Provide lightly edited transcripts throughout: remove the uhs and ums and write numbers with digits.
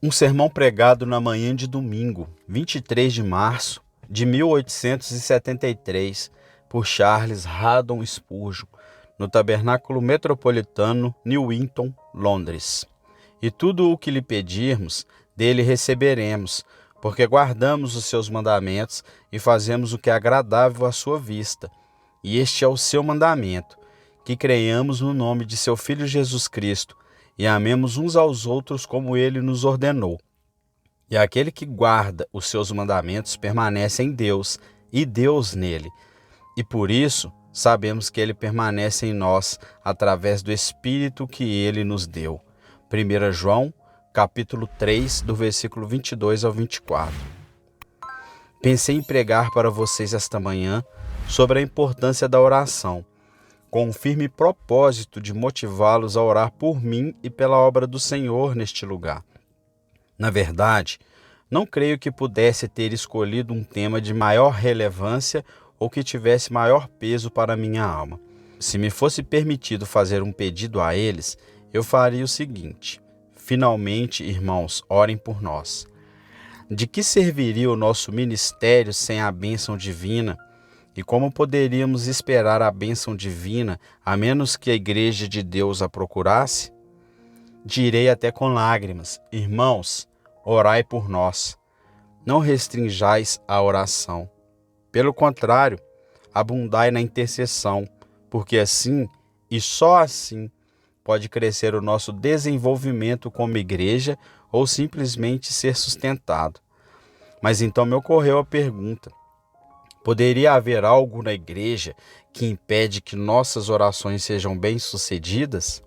Um sermão pregado na manhã de domingo, 23 de março de 1873, por Charles Haddon Spurgeon, no Tabernáculo Metropolitano, Newington, Londres. E tudo o que lhe pedirmos, dele receberemos, porque guardamos os seus mandamentos e fazemos o que é agradável à sua vista. E este é o seu mandamento, que creiamos no nome de seu Filho Jesus Cristo, e amemos uns aos outros como ele nos ordenou. E aquele que guarda os seus mandamentos permanece em Deus, e Deus nele. E por isso sabemos que ele permanece em nós através do Espírito que ele nos deu. 1 João, capítulo 3, do versículo 22 ao 24. Pensei em pregar para vocês esta manhã sobre a importância da oração, com o firme propósito de motivá-los a orar por mim e pela obra do Senhor neste lugar. Na verdade, não creio que pudesse ter escolhido um tema de maior relevância ou que tivesse maior peso para minha alma. Se me fosse permitido fazer um pedido a eles, eu faria o seguinte: finalmente, irmãos, orem por nós. De que serviria o nosso ministério sem a bênção divina? E como poderíamos esperar a bênção divina, a menos que a Igreja de Deus a procurasse? Direi até com lágrimas: irmãos, orai por nós. Não restringais a oração. Pelo contrário, abundai na intercessão, porque assim, e só assim, pode crescer o nosso desenvolvimento como igreja ou simplesmente ser sustentado. Mas então me ocorreu a pergunta: poderia haver algo na igreja que impede que nossas orações sejam bem-sucedidas?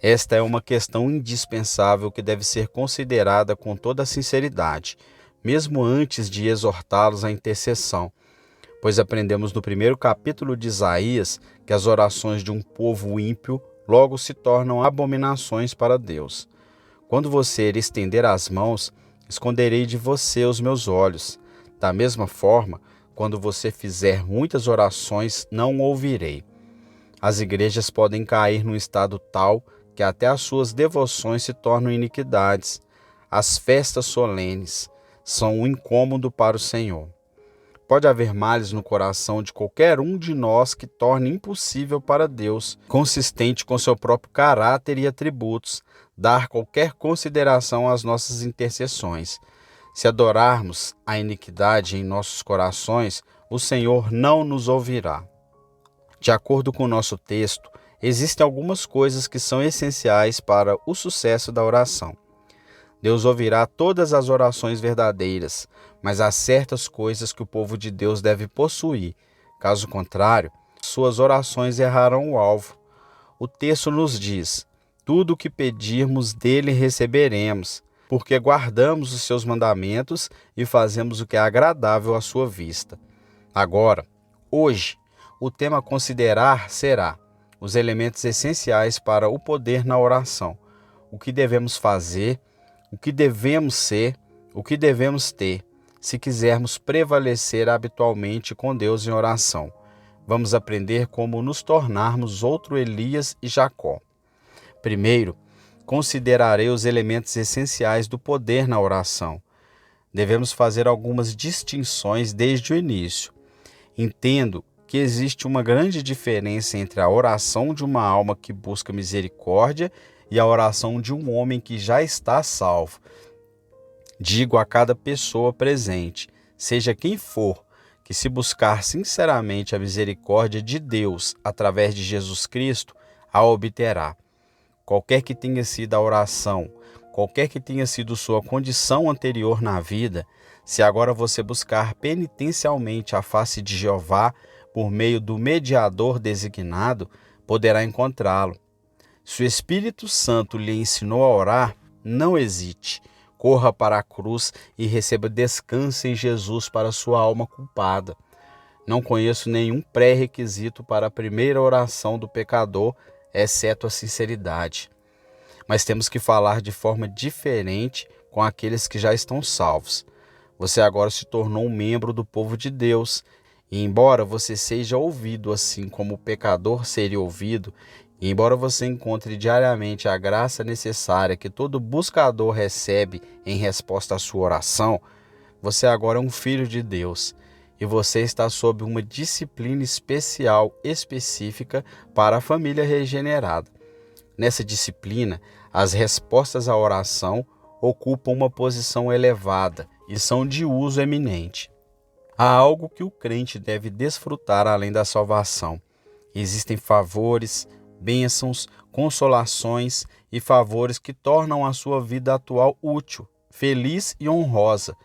Esta é uma questão indispensável que deve ser considerada com toda a sinceridade, mesmo antes de exortá-los à intercessão, pois aprendemos no primeiro capítulo de Isaías que as orações de um povo ímpio logo se tornam abominações para Deus. Quando você estender as mãos, esconderei de você os meus olhos. Da mesma forma, quando você fizer muitas orações, não ouvirei. As igrejas podem cair num estado tal que até as suas devoções se tornam iniquidades. As festas solenes são um incômodo para o Senhor. Pode haver males no coração de qualquer um de nós que torne impossível para Deus, consistente com seu próprio caráter e atributos, dar qualquer consideração às nossas intercessões. Se adorarmos a iniquidade em nossos corações, o Senhor não nos ouvirá. De acordo com o nosso texto, existem algumas coisas que são essenciais para o sucesso da oração. Deus ouvirá todas as orações verdadeiras, mas há certas coisas que o povo de Deus deve possuir. Caso contrário, suas orações errarão o alvo. O texto nos diz: tudo o que pedirmos dele receberemos, porque guardamos os seus mandamentos e fazemos o que é agradável à sua vista. Agora, hoje, o tema a considerar será os elementos essenciais para o poder na oração, o que devemos fazer, o que devemos ser, o que devemos ter, se quisermos prevalecer habitualmente com Deus em oração. Vamos aprender como nos tornarmos outro Elias e Jacó. Primeiro, considerarei os elementos essenciais do poder na oração. Devemos fazer algumas distinções desde o início. Entendo que existe uma grande diferença entre a oração de uma alma que busca misericórdia e a oração de um homem que já está salvo. Digo a cada pessoa presente, seja quem for, que se buscar sinceramente a misericórdia de Deus através de Jesus Cristo, a obterá. Qualquer que tenha sido a oração, qualquer que tenha sido sua condição anterior na vida, se agora você buscar penitencialmente a face de Jeová por meio do mediador designado, poderá encontrá-lo. Se o Espírito Santo lhe ensinou a orar, não hesite. Corra para a cruz e receba descanso em Jesus para sua alma culpada. Não conheço nenhum pré-requisito para a primeira oração do pecador, exceto a sinceridade. Mas temos que falar de forma diferente com aqueles que já estão salvos. Você agora se tornou um membro do povo de Deus, e embora você seja ouvido assim como o pecador seria ouvido, E embora você encontre diariamente a graça necessária que todo buscador recebe em resposta à sua oração, você agora é um filho de Deus e você está sob uma disciplina especial, específica para a família regenerada. Nessa disciplina, as respostas à oração ocupam uma posição elevada e são de uso eminente. Há algo que o crente deve desfrutar além da salvação. Existem favores, bênçãos, consolações e favores que tornam a sua vida atual útil, feliz e honrosa,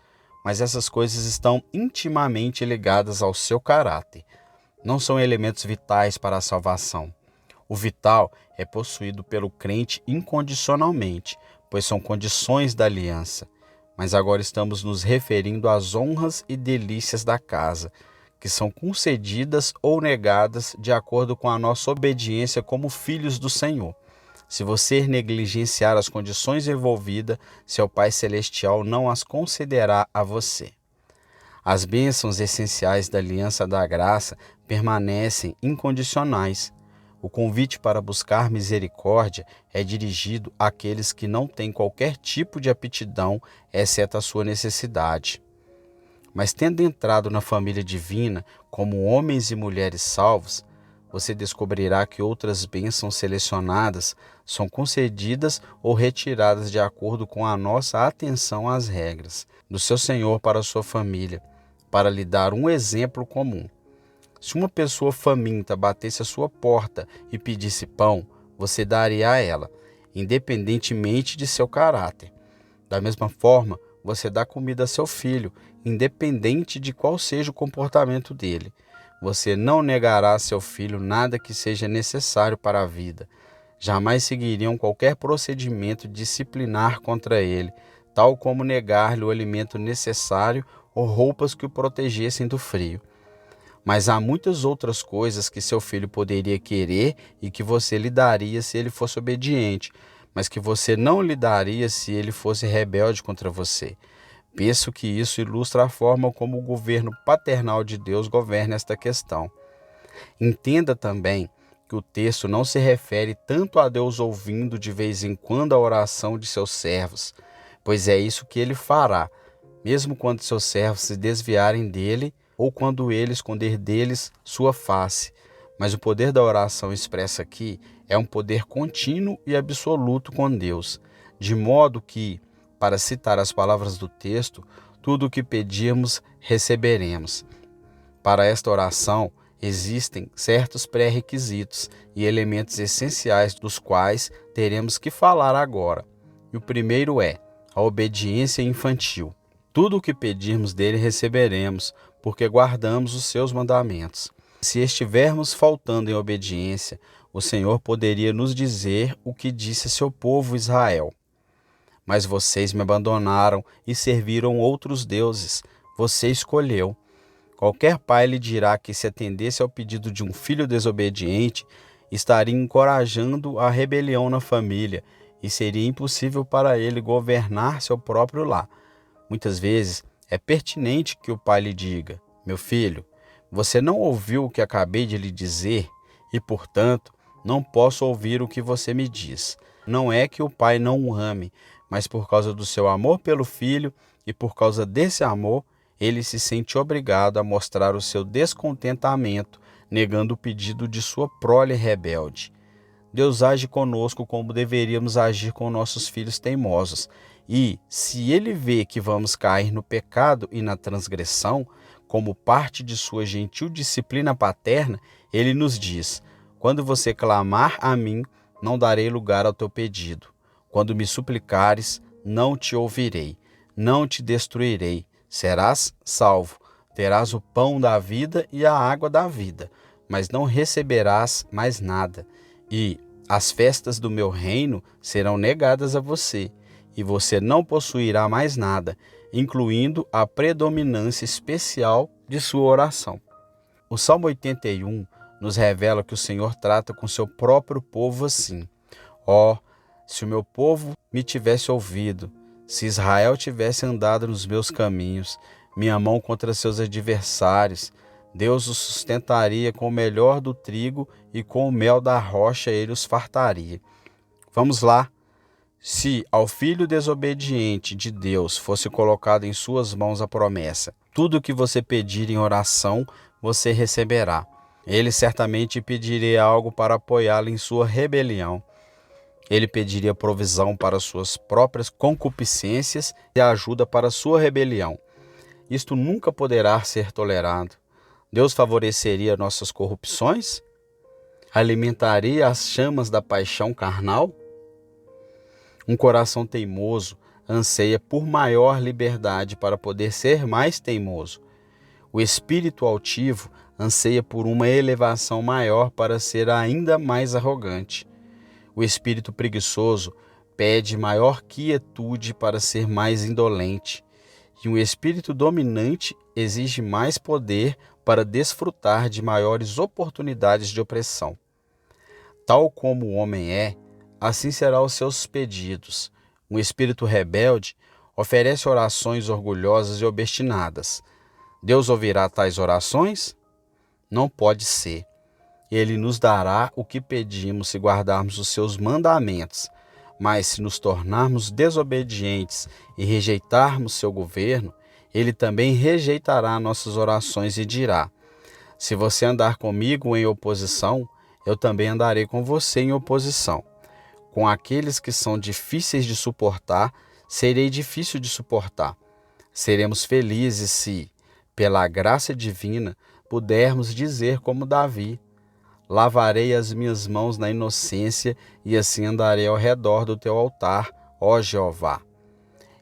mas essas coisas estão intimamente ligadas ao seu caráter. Não são elementos vitais para a salvação. O vital é possuído pelo crente incondicionalmente, pois são condições da aliança. Mas agora estamos nos referindo às honras e delícias da casa, que são concedidas ou negadas de acordo com a nossa obediência como filhos do Senhor. Se você negligenciar as condições envolvidas, seu Pai Celestial não as concederá a você. As bênçãos essenciais da aliança da graça permanecem incondicionais. O convite para buscar misericórdia é dirigido àqueles que não têm qualquer tipo de aptidão, exceto a sua necessidade. Mas tendo entrado na família divina como homens e mulheres salvos, você descobrirá que outras bênçãos selecionadas são concedidas ou retiradas de acordo com a nossa atenção às regras do seu Senhor para a sua família, para lhe dar um exemplo comum. Se uma pessoa faminta batesse à sua porta e pedisse pão, você daria a ela, independentemente de seu caráter. Da mesma forma, você dá comida a seu filho, independente de qual seja o comportamento dele. Você não negará a seu filho nada que seja necessário para a vida. Jamais seguiriam qualquer procedimento disciplinar contra ele, tal como negar-lhe o alimento necessário ou roupas que o protegessem do frio. Mas há muitas outras coisas que seu filho poderia querer e que você lhe daria se ele fosse obediente, mas que você não lhe daria se ele fosse rebelde contra você. Penso que isso ilustra a forma como o governo paternal de Deus governa esta questão. Entenda também que o texto não se refere tanto a Deus ouvindo de vez em quando a oração de seus servos, pois é isso que ele fará, mesmo quando seus servos se desviarem dele ou quando ele esconder deles sua face. Mas o poder da oração expressa aqui é um poder contínuo e absoluto com Deus, de modo que, para citar as palavras do texto, tudo o que pedirmos, receberemos. Para esta oração, existem certos pré-requisitos e elementos essenciais dos quais teremos que falar agora. E o primeiro é a obediência infantil. Tudo o que pedirmos dele receberemos, porque guardamos os seus mandamentos. Se estivermos faltando em obediência, o Senhor poderia nos dizer o que disse a seu povo Israel. Mas vocês me abandonaram e serviram outros deuses. Você escolheu. Qualquer pai lhe dirá que se atendesse ao pedido de um filho desobediente, estaria encorajando a rebelião na família e seria impossível para ele governar seu próprio lar. Muitas vezes é pertinente que o pai lhe diga: meu filho, você não ouviu o que acabei de lhe dizer e, portanto, não posso ouvir o que você me diz. Não é que o pai não o ame, mas por causa do seu amor pelo filho e por causa desse amor, ele se sente obrigado a mostrar o seu descontentamento, negando o pedido de sua prole rebelde. Deus age conosco como deveríamos agir com nossos filhos teimosos. E, se ele vê que vamos cair no pecado e na transgressão, como parte de sua gentil disciplina paterna, ele nos diz: quando você clamar a mim, não darei lugar ao teu pedido. Quando me suplicares, não te ouvirei, não te destruirei. Serás salvo, terás o pão da vida e a água da vida, mas não receberás mais nada. E as festas do meu reino serão negadas a você, e você não possuirá mais nada, incluindo a predominância especial de sua oração. O Salmo 81 nos revela que o Senhor trata com seu próprio povo assim: ó, se o meu povo me tivesse ouvido, se Israel tivesse andado nos meus caminhos, minha mão contra seus adversários, Deus os sustentaria com o melhor do trigo e com o mel da rocha ele os fartaria. Vamos lá. Se ao filho desobediente de Deus fosse colocado em suas mãos a promessa, tudo o que você pedir em oração, você receberá. Ele certamente pediria algo para apoiá-lo em sua rebelião. Ele pediria provisão para suas próprias concupiscências e ajuda para sua rebelião. Isto nunca poderá ser tolerado. Deus favoreceria nossas corrupções? Alimentaria as chamas da paixão carnal? Um coração teimoso anseia por maior liberdade para poder ser mais teimoso. O espírito altivo anseia por uma elevação maior para ser ainda mais arrogante. O espírito preguiçoso pede maior quietude para ser mais indolente. E um espírito dominante exige mais poder para desfrutar de maiores oportunidades de opressão. Tal como o homem é, assim serão os seus pedidos. Um espírito rebelde oferece orações orgulhosas e obstinadas. Deus ouvirá tais orações? Não pode ser. Ele nos dará o que pedimos se guardarmos os seus mandamentos. Mas se nos tornarmos desobedientes e rejeitarmos seu governo, ele também rejeitará nossas orações e dirá: se você andar comigo em oposição, eu também andarei com você em oposição. Com aqueles que são difíceis de suportar, serei difícil de suportar. Seremos felizes se, pela graça divina, pudermos dizer como Davi: lavarei as minhas mãos na inocência e assim andarei ao redor do teu altar, ó Jeová.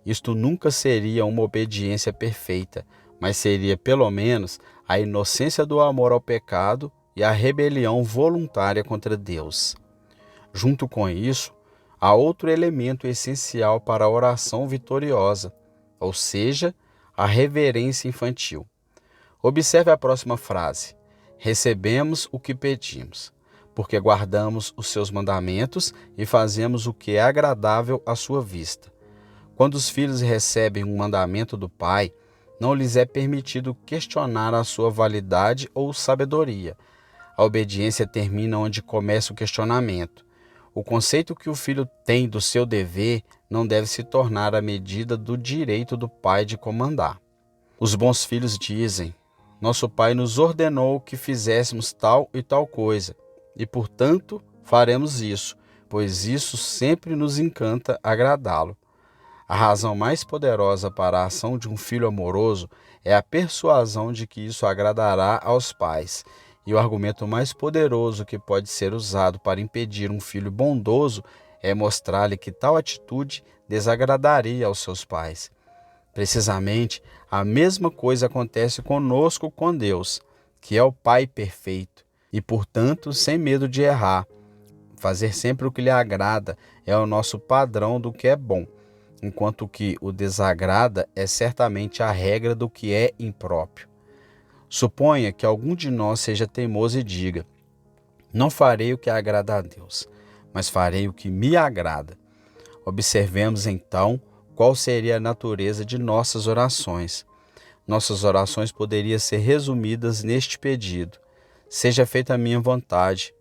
Isto nunca seria uma obediência perfeita, mas seria pelo menos a inocência do amor ao pecado e a rebelião voluntária contra Deus. Junto com isso, há outro elemento essencial para a oração vitoriosa, ou seja, a reverência infantil. Observe a próxima frase: recebemos o que pedimos, porque guardamos os seus mandamentos e fazemos o que é agradável à sua vista. Quando os filhos recebem um mandamento do pai, não lhes é permitido questionar a sua validade ou sabedoria. A obediência termina onde começa o questionamento. O conceito que o filho tem do seu dever não deve se tornar a medida do direito do pai de comandar. Os bons filhos dizem: nosso pai nos ordenou que fizéssemos tal e tal coisa, e portanto faremos isso, pois isso sempre nos encanta agradá-lo. A razão mais poderosa para a ação de um filho amoroso é a persuasão de que isso agradará aos pais. E o argumento mais poderoso que pode ser usado para impedir um filho bondoso é mostrar-lhe que tal atitude desagradaria aos seus pais. Precisamente, a mesma coisa acontece conosco com Deus, que é o Pai perfeito, e, portanto, sem medo de errar. Fazer sempre o que lhe agrada é o nosso padrão do que é bom, enquanto que o desagrada é certamente a regra do que é impróprio. Suponha que algum de nós seja teimoso e diga: não farei o que agrada a Deus, mas farei o que me agrada. Observemos então qual seria a natureza de nossas orações. Nossas orações poderiam ser resumidas neste pedido: seja feita a minha vontade.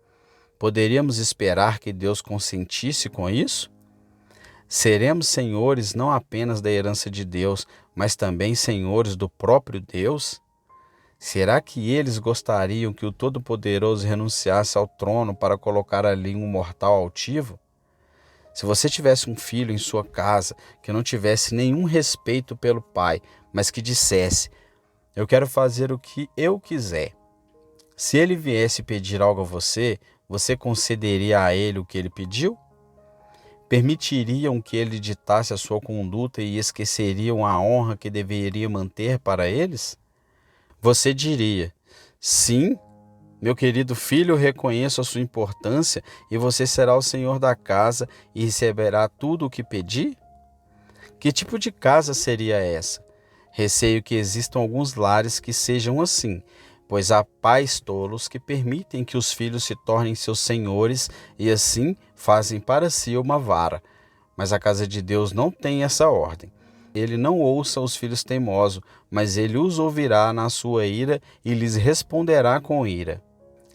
Poderíamos esperar que Deus consentisse com isso? Seremos senhores não apenas da herança de Deus, mas também senhores do próprio Deus? Será que eles gostariam que o Todo-Poderoso renunciasse ao trono para colocar ali um mortal altivo? Se você tivesse um filho em sua casa que não tivesse nenhum respeito pelo pai, mas que dissesse: eu quero fazer o que eu quiser. Se ele viesse pedir algo a você, você concederia a ele o que ele pediu? Permitiriam que ele ditasse a sua conduta e esqueceriam a honra que deveria manter para eles? Você diria: sim, meu querido filho, reconheço a sua importância e você será o senhor da casa e receberá tudo o que pedi? Que tipo de casa seria essa? Receio que existam alguns lares que sejam assim, pois há pais tolos que permitem que os filhos se tornem seus senhores e assim fazem para si uma vara. Mas a casa de Deus não tem essa ordem. ele não ouça os filhos teimosos, mas ele os ouvirá na sua ira e lhes responderá com ira.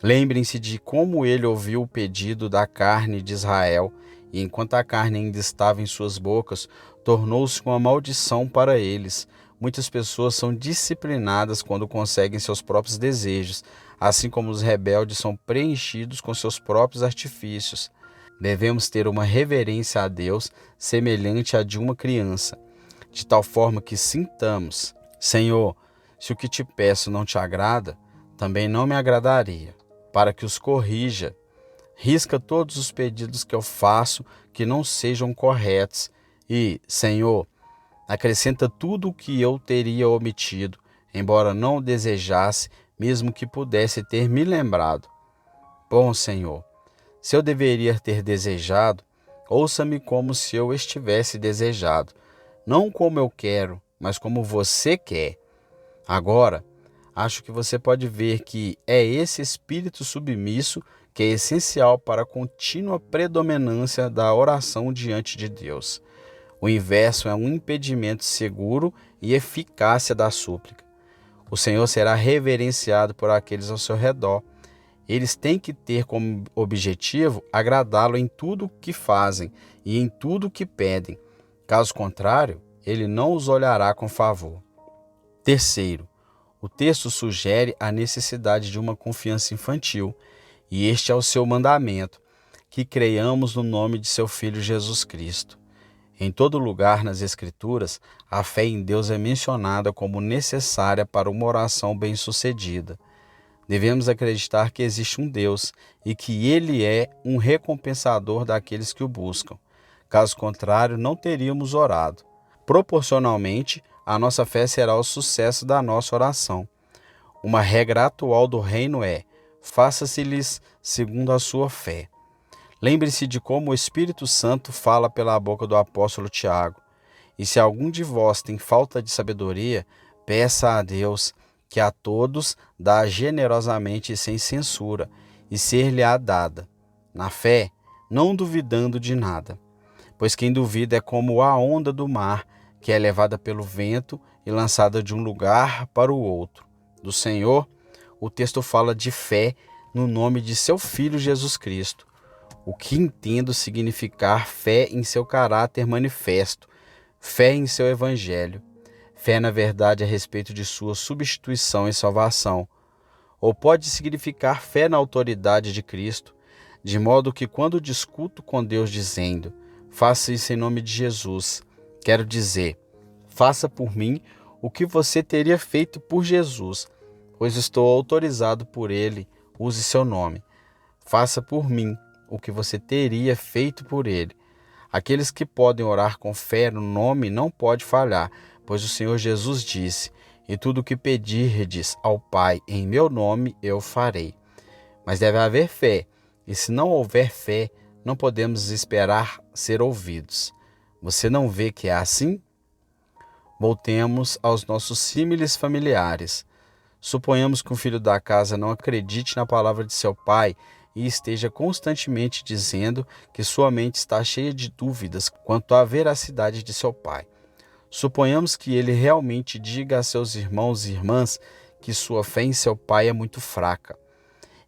Lembrem-se de como ele ouviu o pedido da carne de Israel, e enquanto a carne ainda estava em suas bocas, tornou-se uma maldição para eles. Muitas pessoas são disciplinadas quando conseguem seus próprios desejos, assim como os rebeldes são preenchidos com seus próprios artifícios. Devemos ter uma reverência a Deus semelhante à de uma criança, de tal forma que sintamos: Senhor, se o que te peço não te agrada, também não me agradaria, para que os corrija. Risca todos os pedidos que eu faço que não sejam corretos e, Senhor, acrescenta tudo o que eu teria omitido, embora não o desejasse, mesmo que pudesse ter me lembrado. Bom Senhor, se eu deveria ter desejado, ouça-me como se eu estivesse desejado, não como eu quero, mas como você quer. Agora, acho que você pode ver que é esse espírito submisso que é essencial para a contínua predominância da oração diante de Deus. O inverso é um impedimento seguro e eficácia da súplica. O Senhor será reverenciado por aqueles ao seu redor. Eles têm que ter como objetivo agradá-lo em tudo o que fazem e em tudo o que pedem. Caso contrário, ele não os olhará com favor. Terceiro, o texto sugere a necessidade de uma confiança infantil, e este é o seu mandamento, que creiamos no nome de seu Filho Jesus Cristo. Em todo lugar nas Escrituras, a fé em Deus é mencionada como necessária para uma oração bem-sucedida. Devemos acreditar que existe um Deus e que Ele é um recompensador daqueles que o buscam. Caso contrário, não teríamos orado. Proporcionalmente, a nossa fé será o sucesso da nossa oração. Uma regra atual do reino é: faça-se-lhes segundo a sua fé. Lembre-se de como o Espírito Santo fala pela boca do apóstolo Tiago. E se algum de vós tem falta de sabedoria, peça a Deus, que a todos dá generosamente e sem censura, e ser-lhe-á dada, na fé, não duvidando de nada. Pois quem duvida é como a onda do mar, que é levada pelo vento e lançada de um lugar para o outro. Do Senhor, o texto fala de fé no nome de seu Filho Jesus Cristo, o que entendo significar fé em seu caráter manifesto, fé em seu evangelho, fé na verdade a respeito de sua substituição e salvação, ou pode significar fé na autoridade de Cristo, de modo que quando discuto com Deus dizendo: faça isso em nome de Jesus, quero dizer: faça por mim o que você teria feito por Jesus, pois estou autorizado por ele, use seu nome. Faça por mim o que você teria feito por ele. Aqueles que podem orar com fé no nome não pode falhar, pois o Senhor Jesus disse: e tudo o que pedirdes ao Pai em meu nome eu farei. Mas deve haver fé, e se não houver fé, não podemos esperar ser ouvidos. Você não vê que é assim? Voltemos aos nossos símiles familiares. Suponhamos que um filho da casa não acredite na palavra de seu pai e esteja constantemente dizendo que sua mente está cheia de dúvidas quanto à veracidade de seu pai. Suponhamos que ele realmente diga a seus irmãos e irmãs que sua fé em seu pai é muito fraca.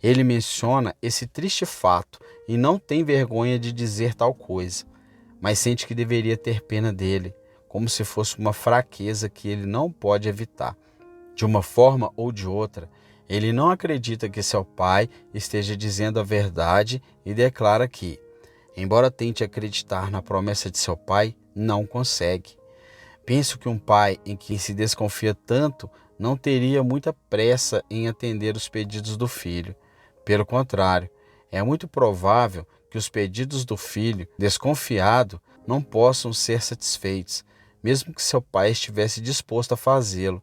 Ele menciona esse triste fato e não tem vergonha de dizer tal coisa, mas sente que deveria ter pena dele, como se fosse uma fraqueza que ele não pode evitar. De uma forma ou de outra, ele não acredita que seu pai esteja dizendo a verdade e declara que, embora tente acreditar na promessa de seu pai, não consegue. Penso que um pai em quem se desconfia tanto não teria muita pressa em atender os pedidos do filho. Pelo contrário, é muito provável que os pedidos do filho, desconfiado, não possam ser satisfeitos, mesmo que seu pai estivesse disposto a fazê-lo,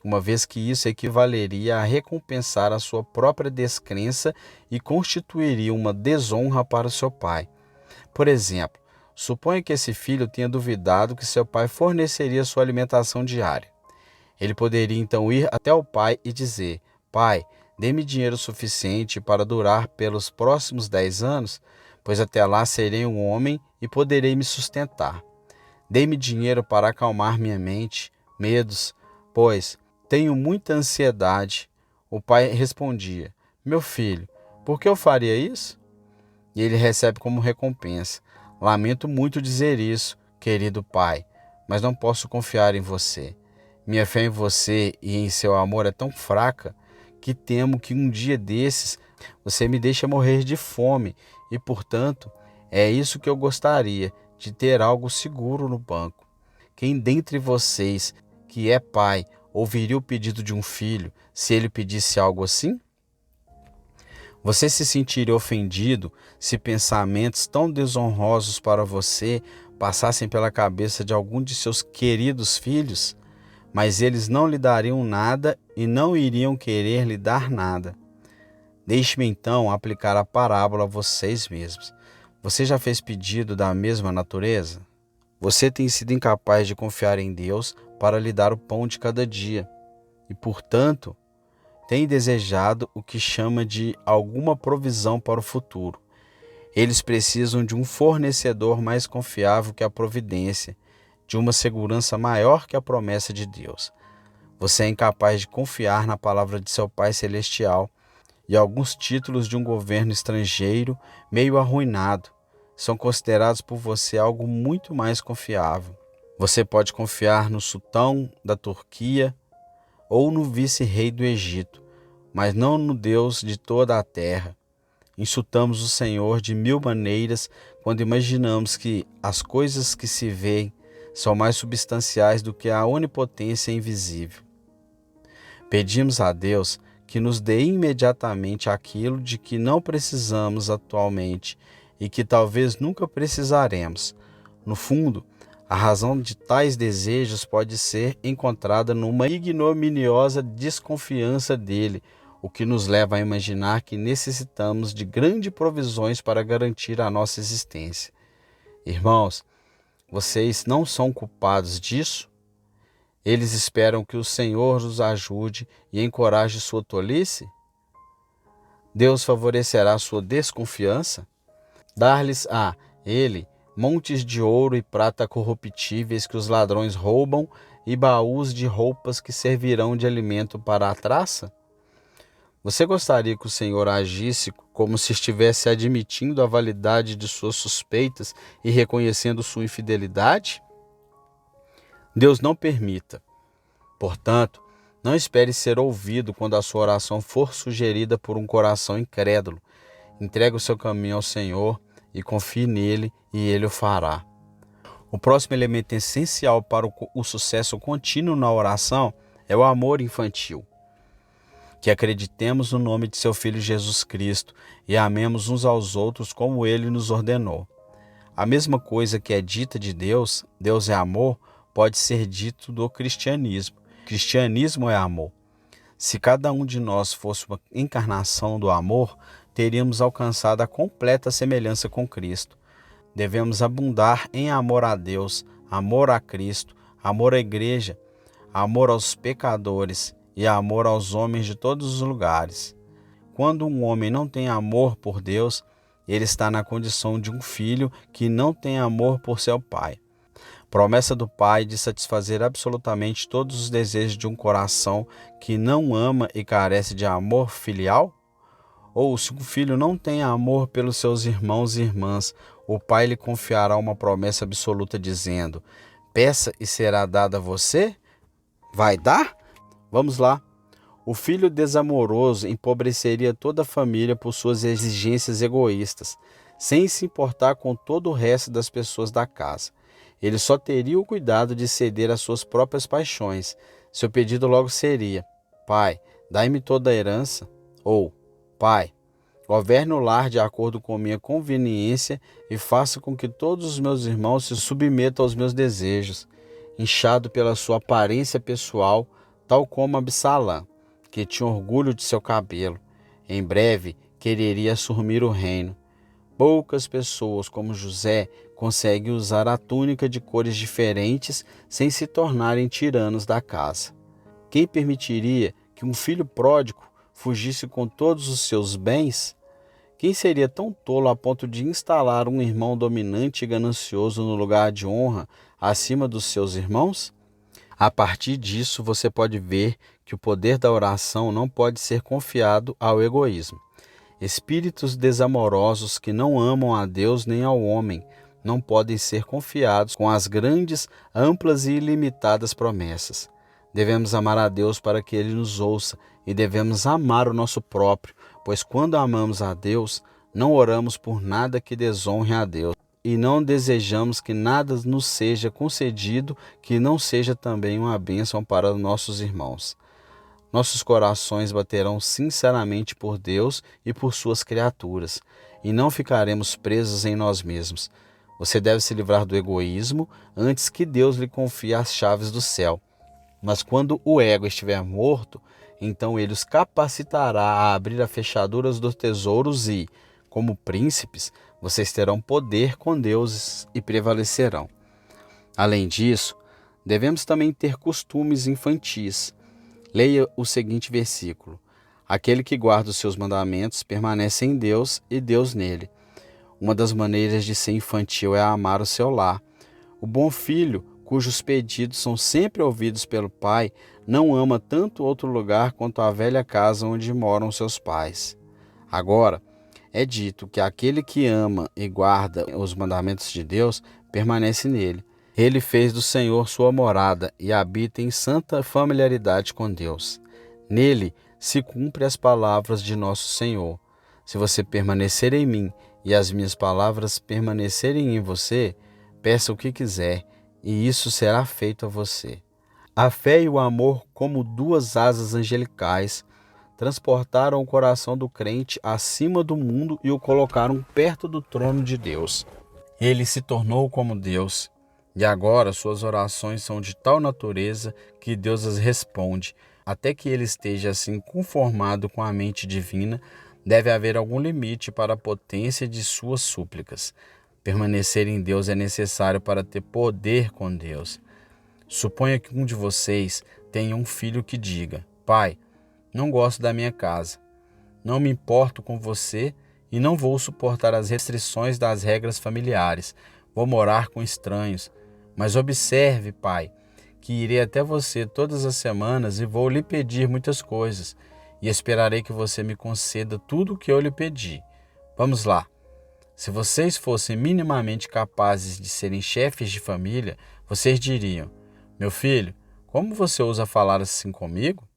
uma vez que isso equivaleria a recompensar a sua própria descrença e constituiria uma desonra para o seu pai. Por exemplo, suponha que esse filho tenha duvidado que seu pai forneceria sua alimentação diária. Ele poderia então ir até o pai e dizer: pai, dê-me dinheiro suficiente para durar pelos próximos 10 anos, pois até lá serei um homem e poderei me sustentar. Dê-me dinheiro para acalmar minha mente, medos, pois tenho muita ansiedade. O pai respondia: Meu filho, por que eu faria isso? E ele recebe como recompensa: Lamento muito dizer isso, querido pai, mas não posso confiar em você. Minha fé em você e em seu amor é tão fraca que temo que um dia desses você me deixe morrer de fome e, portanto, é isso que eu gostaria, de ter algo seguro no banco. Quem dentre vocês que é pai ouviria o pedido de um filho se ele pedisse algo assim? Você se sentiria ofendido se pensamentos tão desonrosos para você passassem pela cabeça de algum de seus queridos filhos? Mas eles não lhe dariam nada e não iriam querer lhe dar nada. Deixe-me então aplicar a parábola a vocês mesmos. Você já fez pedido da mesma natureza? Você tem sido incapaz de confiar em Deus para lhe dar o pão de cada dia e, portanto, tem desejado o que chama de alguma provisão para o futuro. Eles precisam de um fornecedor mais confiável que a providência, de uma segurança maior que a promessa de Deus. Você é incapaz de confiar na palavra de seu Pai Celestial e alguns títulos de um governo estrangeiro meio arruinado são considerados por você algo muito mais confiável. Você pode confiar no sultão da Turquia ou no vice-rei do Egito, mas não no Deus de toda a terra. Insultamos o Senhor de mil maneiras quando imaginamos que as coisas que se veem são mais substanciais do que a onipotência invisível. Pedimos a Deus que nos dê imediatamente aquilo de que não precisamos atualmente e que talvez nunca precisaremos. No fundo, a razão de tais desejos pode ser encontrada numa ignominiosa desconfiança dele, o que nos leva a imaginar que necessitamos de grandes provisões para garantir a nossa existência. Irmãos, vocês não são culpados disso? Eles esperam que o Senhor os ajude e encoraje sua tolice? Deus favorecerá sua desconfiança? Dar-lhes a ele montes de ouro e prata corruptíveis que os ladrões roubam e baús de roupas que servirão de alimento para a traça? Você gostaria que o Senhor agisse como se estivesse admitindo a validade de suas suspeitas e reconhecendo sua infidelidade? Deus não permita. Portanto, não espere ser ouvido quando a sua oração for sugerida por um coração incrédulo. Entregue o seu caminho ao Senhor e confie nele e ele o fará. O próximo elemento essencial para o sucesso contínuo na oração é o amor infantil. Que acreditemos no nome de seu Filho Jesus Cristo e amemos uns aos outros como ele nos ordenou. A mesma coisa que é dita de Deus, Deus é amor, pode ser dito do cristianismo. Cristianismo é amor. Se cada um de nós fosse uma encarnação do amor, teríamos alcançado a completa semelhança com Cristo. Devemos abundar em amor a Deus, amor a Cristo, amor à igreja, amor aos pecadores e amor aos homens de todos os lugares. Quando um homem não tem amor por Deus, ele está na condição de um filho que não tem amor por seu pai. Promessa do pai de satisfazer absolutamente todos os desejos de um coração que não ama e carece de amor filial? Ou se um filho não tem amor pelos seus irmãos e irmãs, o pai lhe confiará uma promessa absoluta dizendo: peça e será dada a você? Vai dar? Vamos lá. O filho desamoroso empobreceria toda a família por suas exigências egoístas, sem se importar com todo o resto das pessoas da casa. Ele só teria o cuidado de ceder às suas próprias paixões. Seu pedido logo seria: Pai, dai-me toda a herança. Ou, Pai, governe o lar de acordo com minha conveniência e faça com que todos os meus irmãos se submetam aos meus desejos. Inchado pela sua aparência pessoal, tal como Absalão, que tinha orgulho de seu cabelo, em breve quereria assumir o reino. Poucas pessoas como José conseguem usar a túnica de cores diferentes sem se tornarem tiranos da casa. Quem permitiria que um filho pródigo fugisse com todos os seus bens? Quem seria tão tolo a ponto de instalar um irmão dominante e ganancioso no lugar de honra acima dos seus irmãos? A partir disso, você pode ver que o poder da oração não pode ser confiado ao egoísmo. Espíritos desamorosos que não amam a Deus nem ao homem não podem ser confiados com as grandes, amplas e ilimitadas promessas. Devemos amar a Deus para que Ele nos ouça e devemos amar o nosso próprio, pois quando amamos a Deus, não oramos por nada que desonre a Deus e não desejamos que nada nos seja concedido que não seja também uma bênção para nossos irmãos. Nossos corações baterão sinceramente por Deus e por suas criaturas, e não ficaremos presos em nós mesmos. Você deve se livrar do egoísmo antes que Deus lhe confie as chaves do céu. Mas quando o ego estiver morto, então ele os capacitará a abrir as fechaduras dos tesouros e, como príncipes, vocês terão poder com Deus e prevalecerão. Além disso, devemos também ter costumes infantis. Leia o seguinte versículo: aquele que guarda os seus mandamentos permanece em Deus e Deus nele. Uma das maneiras de ser infantil é amar o seu lar. O bom filho, cujos pedidos são sempre ouvidos pelo pai, não ama tanto outro lugar quanto a velha casa onde moram seus pais. Agora, é dito que aquele que ama e guarda os mandamentos de Deus permanece nele. Ele fez do Senhor sua morada e habita em santa familiaridade com Deus. Nele se cumpre as palavras de nosso Senhor. Se você permanecer em mim e as minhas palavras permanecerem em você, peça o que quiser, e isso será feito a você. A fé e o amor, como duas asas angelicais, transportaram o coração do crente acima do mundo e o colocaram perto do trono de Deus. Ele se tornou como Deus, e agora suas orações são de tal natureza que Deus as responde. Até que ele esteja assim conformado com a mente divina, deve haver algum limite para a potência de suas súplicas. Permanecer em Deus é necessário para ter poder com Deus. Suponha que um de vocês tenha um filho que diga: pai, não gosto da minha casa, não me importo com você e não vou suportar as restrições das regras familiares, vou morar com estranhos. Mas observe, pai, que irei até você todas as semanas e vou lhe pedir muitas coisas, e esperarei que você me conceda tudo o que eu lhe pedi. Vamos lá. Se vocês fossem minimamente capazes de serem chefes de família, vocês diriam: meu filho, como você ousa falar assim comigo?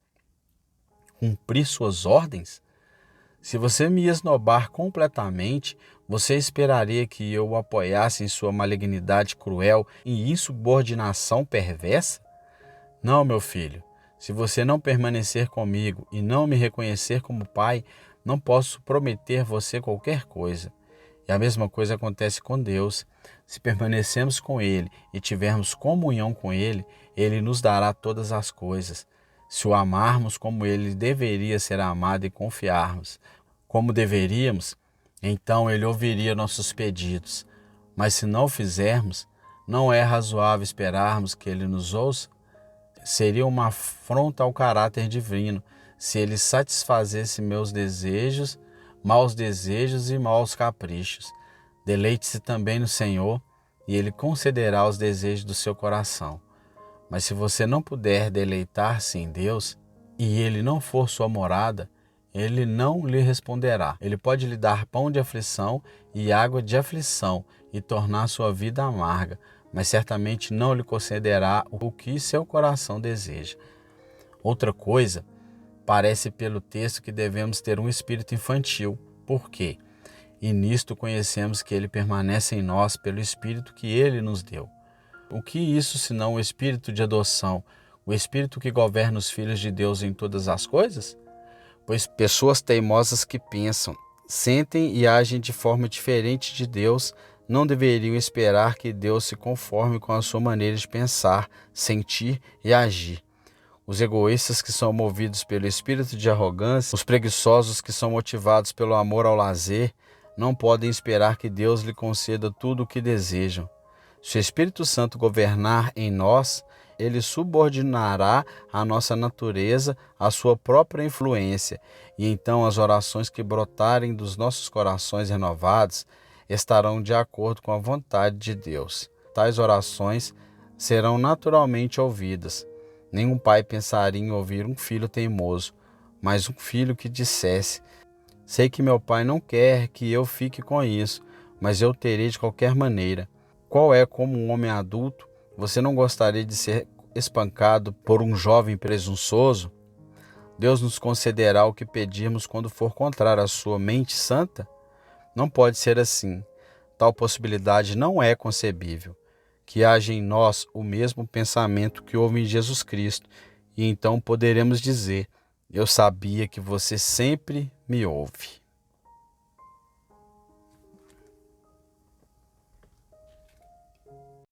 Cumprir suas ordens? Se você me esnobar completamente, você esperaria que eu o apoiasse em sua malignidade cruel e insubordinação perversa? Não, meu filho. Se você não permanecer comigo e não me reconhecer como pai, não posso prometer você qualquer coisa. E a mesma coisa acontece com Deus. Se permanecemos com Ele e tivermos comunhão com Ele, Ele nos dará todas as coisas. Se o amarmos como Ele deveria ser amado e confiarmos como deveríamos, então Ele ouviria nossos pedidos. Mas se não o fizermos, não é razoável esperarmos que Ele nos ouça? Seria uma afronta ao caráter divino se Ele satisfazesse meus desejos, maus desejos e maus caprichos. Deleite-se também no Senhor e Ele concederá os desejos do seu coração. Mas se você não puder deleitar-se em Deus e Ele não for sua morada, Ele não lhe responderá. Ele pode lhe dar pão de aflição e água de aflição e tornar sua vida amarga, mas certamente não lhe concederá o que seu coração deseja. Outra coisa, parece pelo texto que devemos ter um espírito infantil. Por quê? E nisto conhecemos que Ele permanece em nós pelo Espírito que Ele nos deu. O que isso senão o Espírito de adoção, o Espírito que governa os filhos de Deus em todas as coisas? Pois pessoas teimosas que pensam, sentem e agem de forma diferente de Deus não deveriam esperar que Deus se conforme com a sua maneira de pensar, sentir e agir. Os egoístas que são movidos pelo espírito de arrogância, os preguiçosos que são motivados pelo amor ao lazer, não podem esperar que Deus lhe conceda tudo o que desejam. Se o Espírito Santo governar em nós, ele subordinará a nossa natureza à sua própria influência, e então as orações que brotarem dos nossos corações renovados estarão de acordo com a vontade de Deus. Tais orações serão naturalmente ouvidas. Nenhum pai pensaria em ouvir um filho teimoso, mas um filho que dissesse: sei que meu pai não quer que eu fique com isso, mas eu terei de qualquer maneira. Qual é, como um homem adulto, você não gostaria de ser espancado por um jovem presunçoso? Deus nos concederá o que pedirmos quando for contrário à sua mente santa? Não pode ser assim. Tal possibilidade não é concebível. Que haja em nós o mesmo pensamento que houve em Jesus Cristo, e então poderemos dizer: eu sabia que você sempre me ouve.